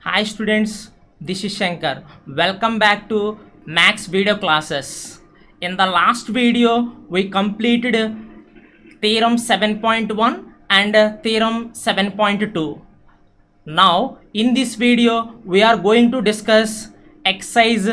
Hi students, this is Shankar. Welcome back to Max video classes. In the last video, we completed theorem 7.1 and theorem 7.2. Now, in this video, we are going to discuss exercise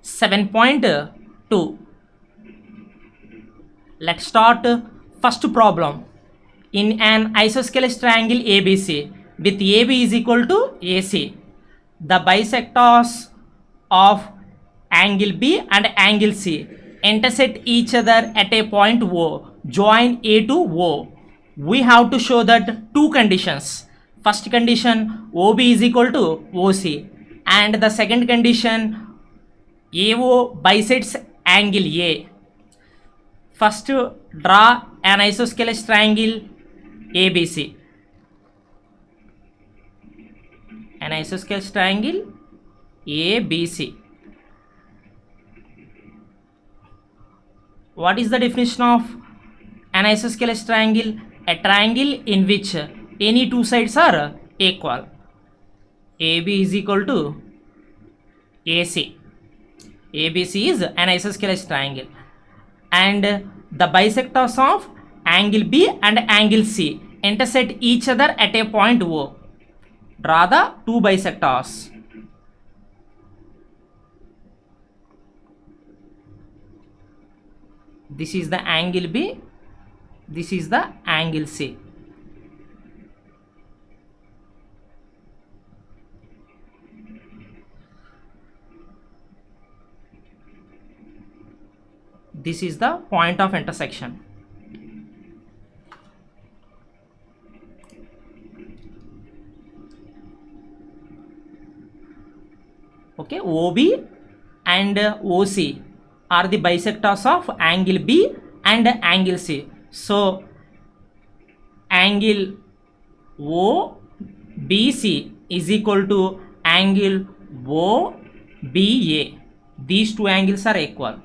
7.2. Let's start. First problem. In an isosceles triangle ABC with AB is equal to AC, the bisectors of angle B and angle C intersect each other at a point O. Join A to O. We have to show that two conditions. First condition, OB is equal to OC, and the second condition, AO bisects angle A. First, draw an isosceles triangle ABC. An isosceles triangle ABC. What is the definition of an isosceles triangle? A triangle in which any two sides are equal. AB is equal to AC. ABC is an isosceles triangle, and the bisectors of angle B and angle C intersect each other at a point O. Draw the two bisectors. This is the angle B, this is the angle C. This is the point of intersection. Okay, OB and OC are the bisectors of angle B and angle C. So, angle OBC is equal to angle OBA. These two angles are equal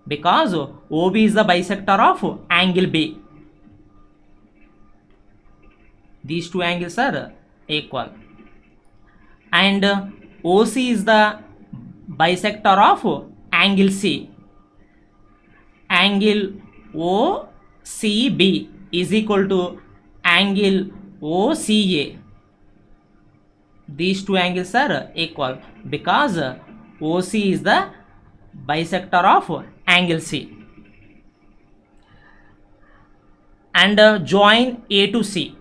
because OB is the bisector of angle B. These two angles are equal, and OC is the bisector of angle C. Angle OCB is equal to angle OCA. These two angles are equal because OC is the bisector of angle C. And join A to C,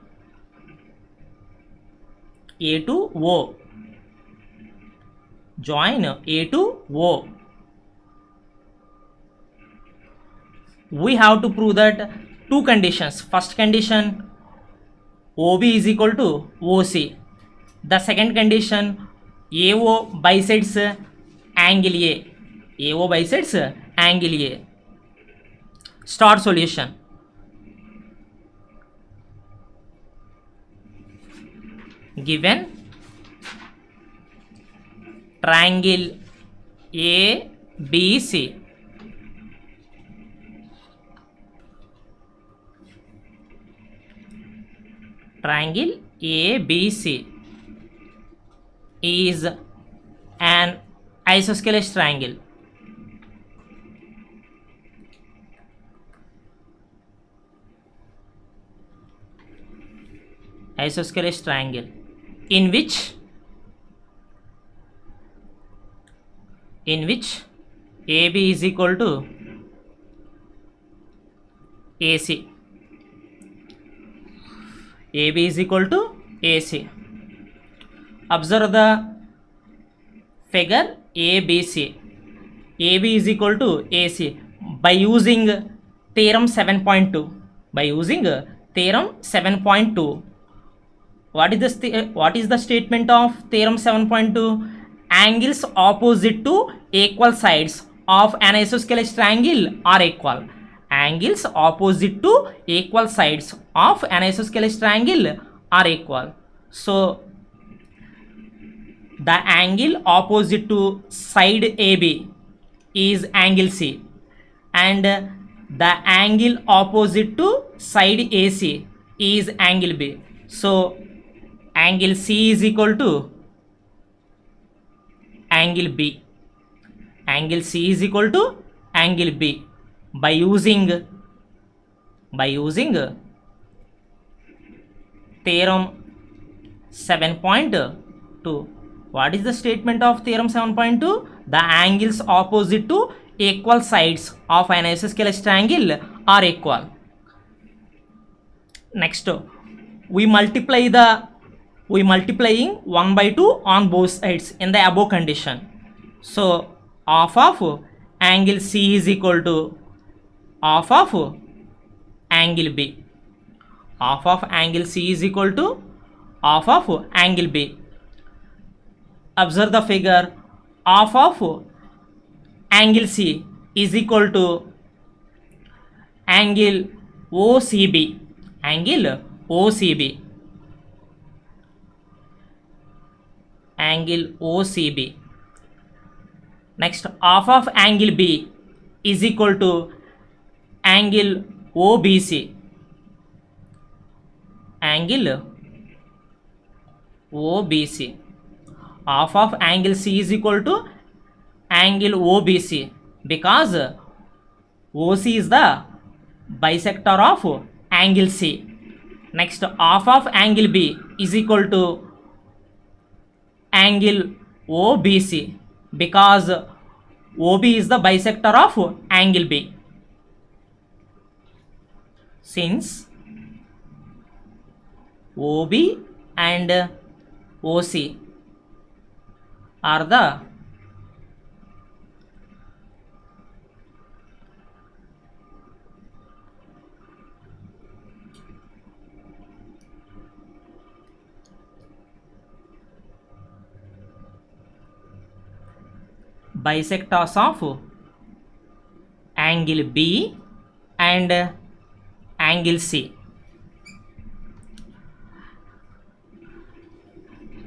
A to O. Join A to O. We have to prove that two conditions. First condition, OB is equal to OC. The second condition, AO bisects angle A. AO bisects angle A. Start solution. Given triangle ABC triangle ABC is an isosceles triangle. Isosceles triangle in which AB is equal to AC. AB is equal to AC. Observe the figure ABC. AB is equal to AC by using theorem 7.2. By using theorem 7.2. What is the statement of theorem 7.2? Angles opposite to equal sides of an isosceles triangle are equal. Angles opposite to equal sides of an isosceles triangle are equal. So, the angle opposite to side AB is angle C, and the angle opposite to side AC is angle B. So, angle C is equal to angle B. Angle C is equal to angle B by using theorem 7.2. What is the statement of theorem 7.2? The angles opposite to equal sides of an isosceles triangle are equal. Next, we multiplying 1 by 2 on both sides in the above condition. So half of angle C is equal to half of angle B. Half of angle C is equal to half of angle B. Observe the figure. Half of angle C is equal to angle OCB. Angle OCB. Angle OCB. Next, half of angle B is equal to angle OBC. Angle OBC. Half of angle C is equal to angle OBC because OC is the bisector of angle C. Next, half of angle B is equal to angle OBC because OB is the bisector of angle B. Since OB and OC are the bisectors of angle B and angle C.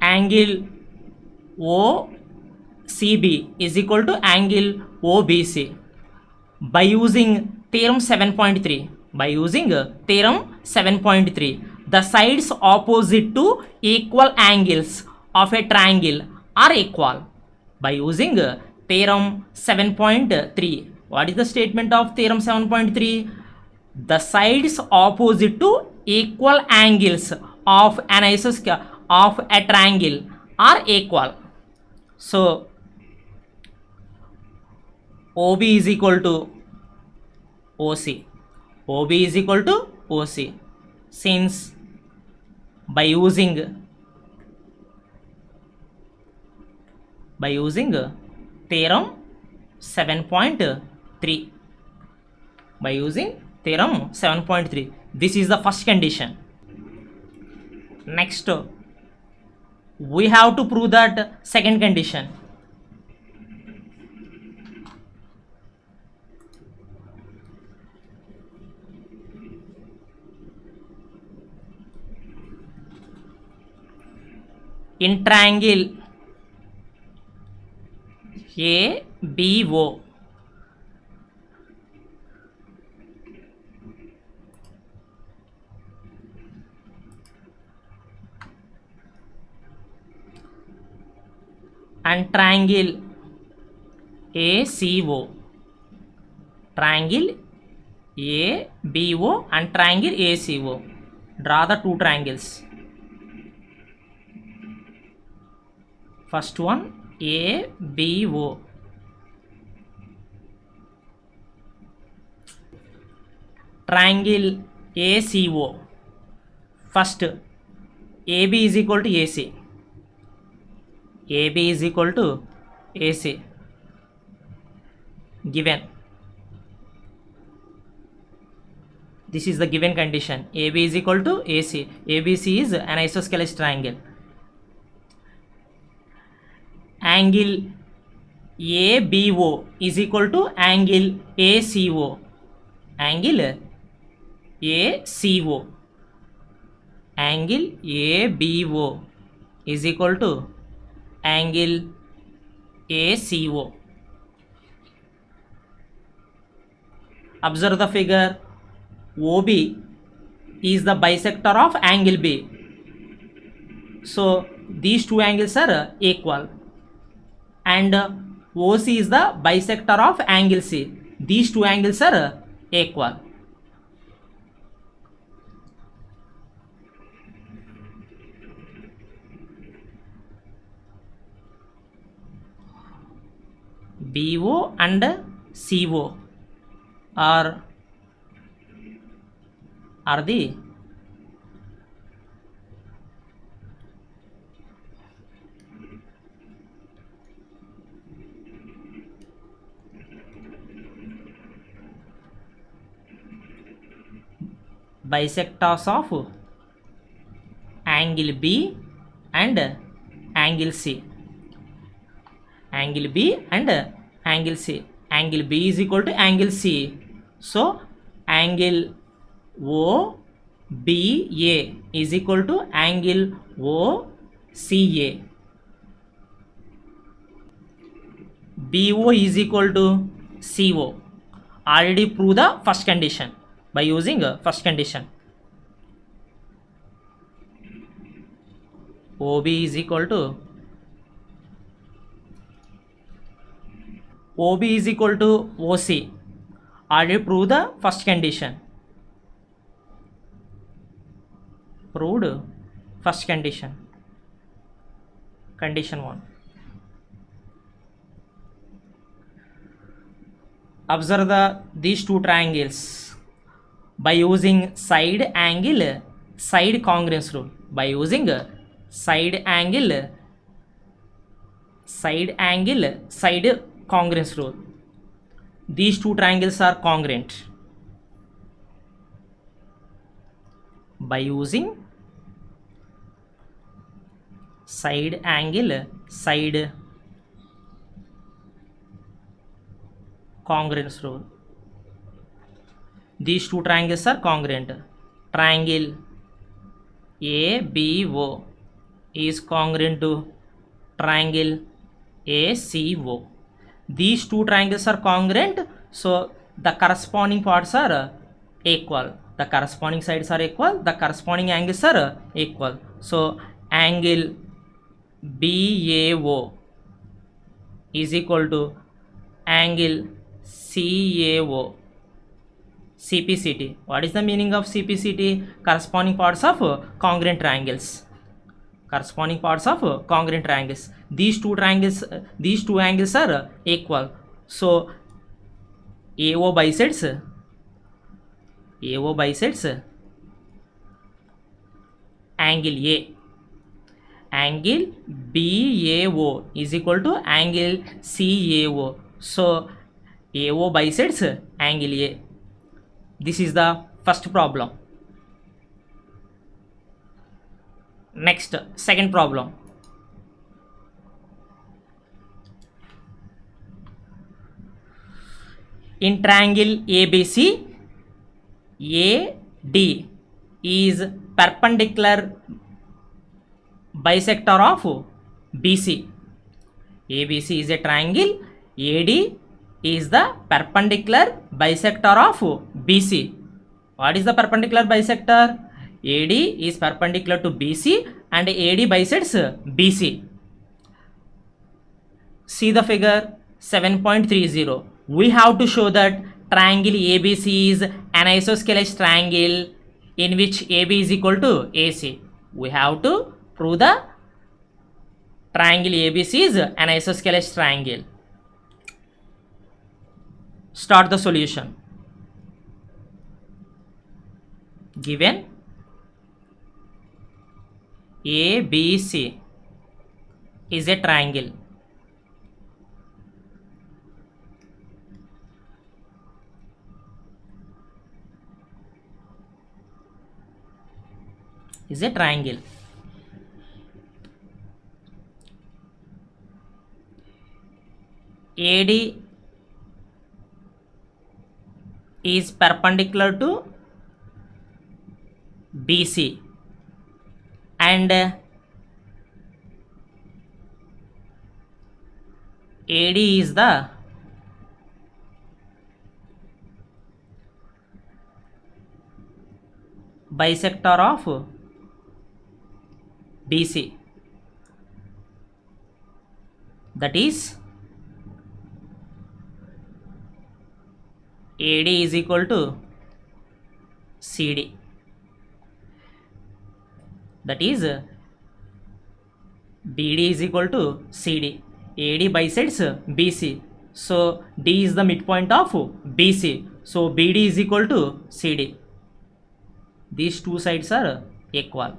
Angle OCB is equal to angle OBC by using theorem 7.3. By using theorem 7.3, the sides opposite to equal angles of a triangle are equal. By using theorem 7.3, what is the statement of theorem 7.3? The sides opposite to equal angles of an isosceles of a triangle are equal. So OB is equal to OC. OB is equal to OC. Since by using theorem 7.3, by using theorem 7.3, this is the first condition. Next, we have to prove that second condition. In triangle ABO, and triangle ACO, triangle ABO and triangle ACO. Draw the two triangles. First one ABO. Triangle ACO. First, AB is equal to AC. AB is equal to AC. Given. This is the given condition. AB is equal to AC. ABC is an isosceles triangle. Angle ABO is equal to angle ACO. Angle ACO. Angle ABO is equal to angle ACO. Observe the figure. OB is the bisector of angle B. So these two angles are equal. and OC is the bisector of angle C. These two angles are equal. BO and CO are the bisectors of angle B and angle C. Angle B and angle C. Angle B is equal to angle C. So angle OBA is equal to angle OCA. BO is equal to CO. Already prove the first condition by using first condition. OB is equal to OB is equal to OC. Already prove the first condition. Proved first condition. Condition 1. Observe these two triangles by using side congruence rule. By using side congruence rule, these two triangles are congruent. By using side congruence rule, these two triangles are congruent. Triangle ABO is congruent to triangle ACO. These two triangles are congruent, so the corresponding parts are equal. The corresponding sides are equal, the corresponding angles are equal. So angle BAO is equal to angle CAO. CPCT. What is the meaning of CPCT? Corresponding parts of congruent triangles. Corresponding parts of congruent triangles. These two angles are equal. So AO bisects angle A. Angle BAO is equal to angle CAO. So AO bisects angle A. This is the first problem. Next, second problem. In triangle ABC, AD is perpendicular bisector of BC. ABC is a triangle, AD is the perpendicular bisector of BC. What is the perpendicular bisector? AD is perpendicular to BC and AD bisects BC. See the figure 7.30. We have to show that triangle ABC is an isosceles triangle in which AB is equal to AC. We have to prove the triangle ABC is an isosceles triangle. Start the solution. Given ABC is a triangle. Is a triangle. AD is perpendicular to BC and AD is the bisector of BC. that is AD is equal to CD, that is BD is equal to CD. AD bisects BC, so D is the midpoint of BC, so BD is equal to CD. These two sides are equal,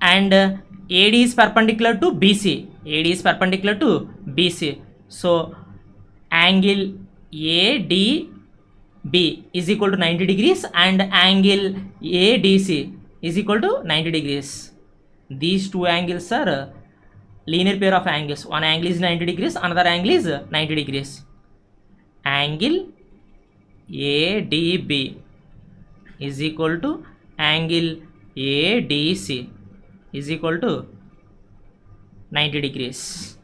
and AD is perpendicular to BC. AD is perpendicular to BC, so angle ADB is equal to 90 degrees and angle ADC is equal to 90 degrees. These two angles are linear pair of angles. One angle is 90 degrees, another angle is 90 degrees. Angle ADB is equal to angle ADC is equal to 90 degrees.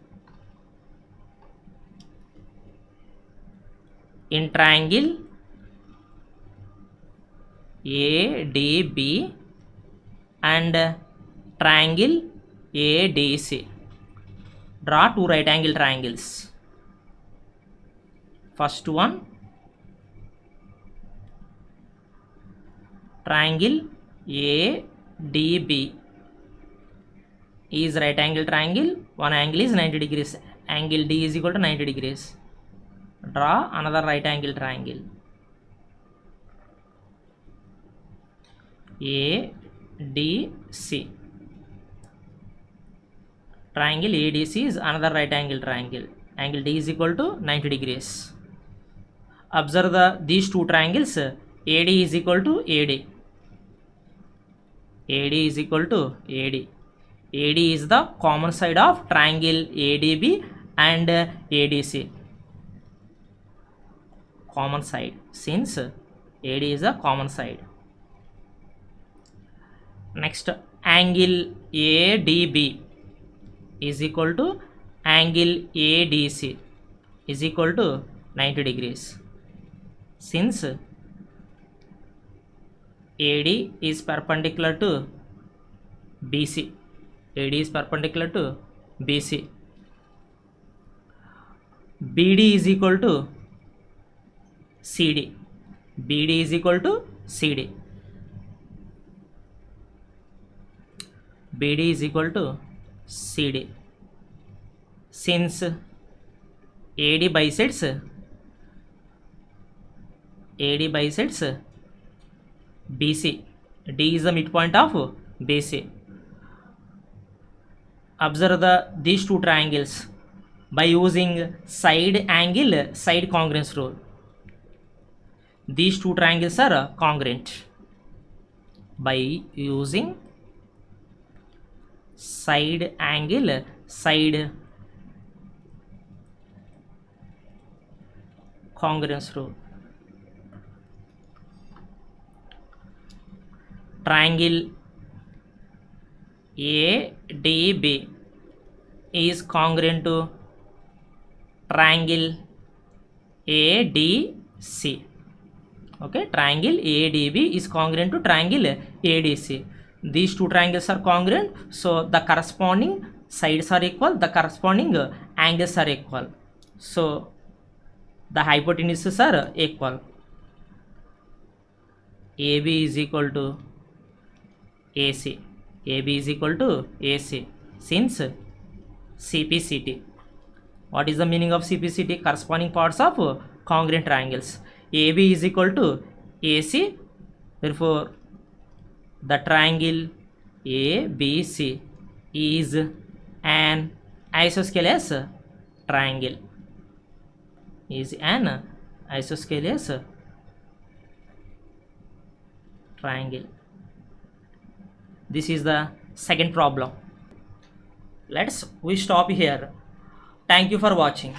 In triangle ADB and triangle ADC, draw two right angle triangles. First one, triangle ADB is right angle triangle. One angle is 90 degrees. Angle D is equal to 90 degrees. Draw another right angle triangle. ADC. Triangle ADC is another right angle triangle. Angle D is equal to 90 degrees. Observe these two triangles. AD is equal to AD. AD is equal to AD. AD is the common side of triangle ADB and ADC. Common side, since AD is a common side. Next, angle ADB is equal to angle ADC is equal to 90 degrees. Since AD is perpendicular to BC, AD is perpendicular to BC, BD is equal to CD, BD is equal to CD, BD is equal to CD. Since AD bisects BC, D is the midpoint of BC. Observe these two triangles by using side angle side congruence rule. These two triangles are congruent by using side angle side congruence rule. Triangle ADB is congruent to triangle ADC. Okay, triangle ADB is congruent to triangle ADC. These two triangles are congruent, so the corresponding sides are equal, the corresponding angles are equal, so the hypotenuses are equal. AB is equal to AC, AB is equal to AC, since CPCT. What is the meaning of CPCT? Corresponding parts of congruent triangles. AB is equal to AC, therefore the triangle ABC is an isosceles triangle, is an isosceles triangle. This is the second problem. We stop here. Thank you for watching.